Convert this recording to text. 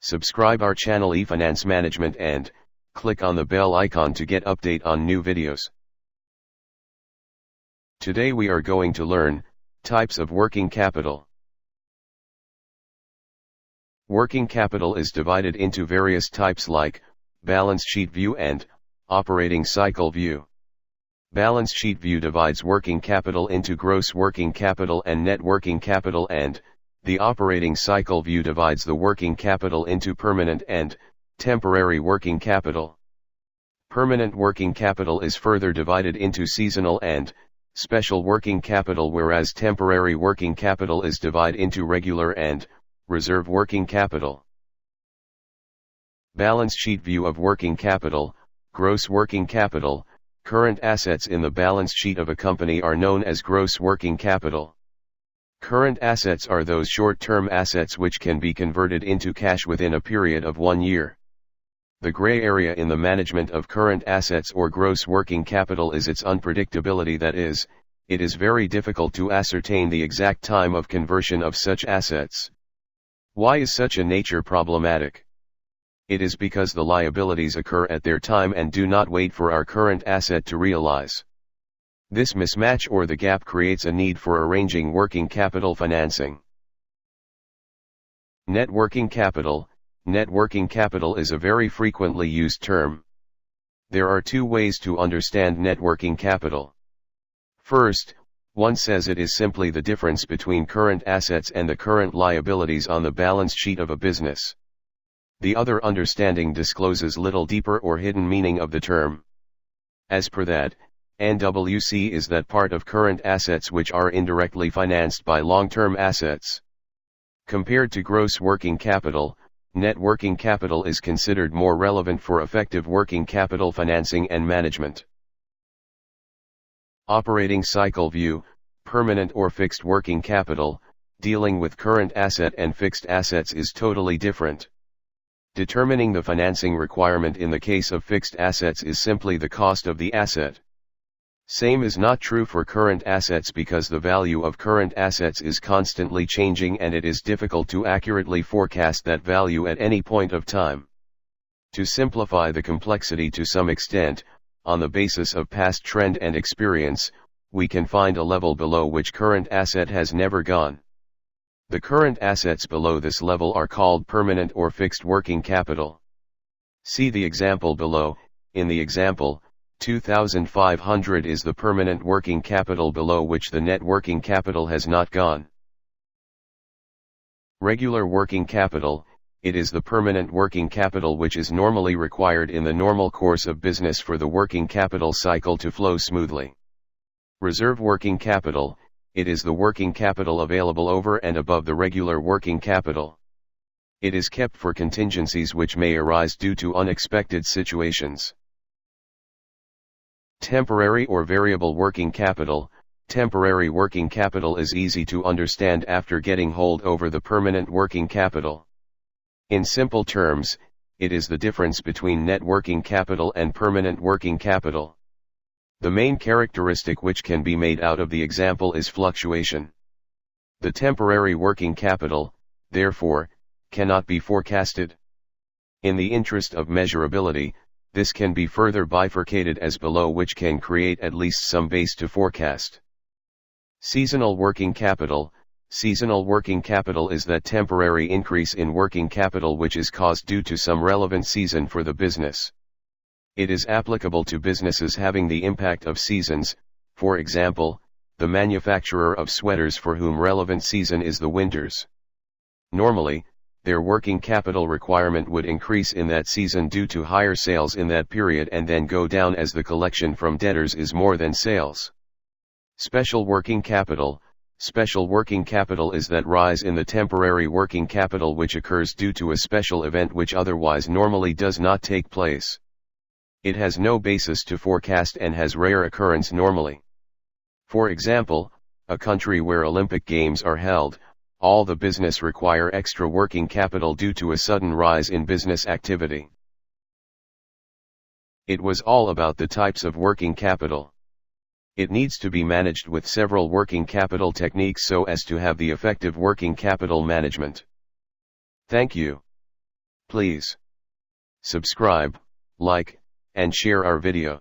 Subscribe our channel eFinance Management and click on the bell icon to get update on new videos. Today we are going to learn types of working capital. Working capital is divided into various types like balance sheet view and operating cycle view. Balance sheet view divides working capital into gross working capital and net working capital, and the operating cycle view divides the working capital into permanent and temporary working capital. Permanent working capital is further divided into seasonal and special working capital, whereas temporary working capital is divided into regular and reserve working capital. Balance sheet view of working capital. Gross working capital. Current assets in the balance sheet of a company are known as gross working capital. Current assets are those short-term assets which can be converted into cash within a period of 1 year. The gray area in the management of current assets or gross working capital is its unpredictability, that is, it is very difficult to ascertain the exact time of conversion of such assets. Why is such a nature problematic? It is because the liabilities occur at their time and do not wait for our current asset to realize. This mismatch or the gap creates a need for arranging working capital financing. Net working capital. Net working capital is a very frequently used term. There are two ways to understand net working capital. First, one says it is simply the difference between current assets and the current liabilities on the balance sheet of a business. The other understanding discloses little deeper or hidden meaning of the term. As per that, NWC is that part of current assets which are indirectly financed by long-term assets. Compared to gross working capital, net working capital is considered more relevant for effective working capital financing and management. Operating cycle view. Permanent or fixed working capital. Dealing with current asset and fixed assets is totally different. Determining the financing requirement in the case of fixed assets is simply the cost of the asset. Same is not true for current assets because the value of current assets is constantly changing and it is difficult to accurately forecast that value at any point of time. To simplify the complexity to some extent, on the basis of past trend and experience, we can find a level below which current asset has never gone. The current assets below this level are called permanent or fixed working capital. See the example below. In the example, 2,500 is the permanent working capital below which the net working capital has not gone. Regular working capital. It is the permanent working capital which is normally required in the normal course of business for the working capital cycle to flow smoothly. Reserve working capital. It is the working capital available over and above the regular working capital. It is kept for contingencies which may arise due to unexpected situations. Temporary or variable working capital. Temporary working capital is easy to understand after getting hold over the permanent working capital. In simple terms, it is the difference between net working capital and permanent working capital. The main characteristic which can be made out of the example is fluctuation. The temporary working capital, therefore, cannot be forecasted. In the interest of measurability, this can be further bifurcated as below, which can create at least some base to forecast. Seasonal working capital. Seasonal working capital is that temporary increase in working capital which is caused due to some relevant season for the business. It is applicable to businesses having the impact of seasons, for example, the manufacturer of sweaters for whom relevant season is the winters. Normally, their working capital requirement would increase in that season due to higher sales in that period and then go down as the collection from debtors is more than sales. Special working capital. Special working capital is that rise in the temporary working capital which occurs due to a special event which otherwise normally does not take place. It has no basis to forecast and has rare occurrence normally. For example, a country where Olympic Games are held, all the business require extra working capital due to a sudden rise in business activity. It was all about the types of working capital. It needs to be managed with several working capital techniques so as to have the effective working capital management. Thank you. Please subscribe, like, and share our video.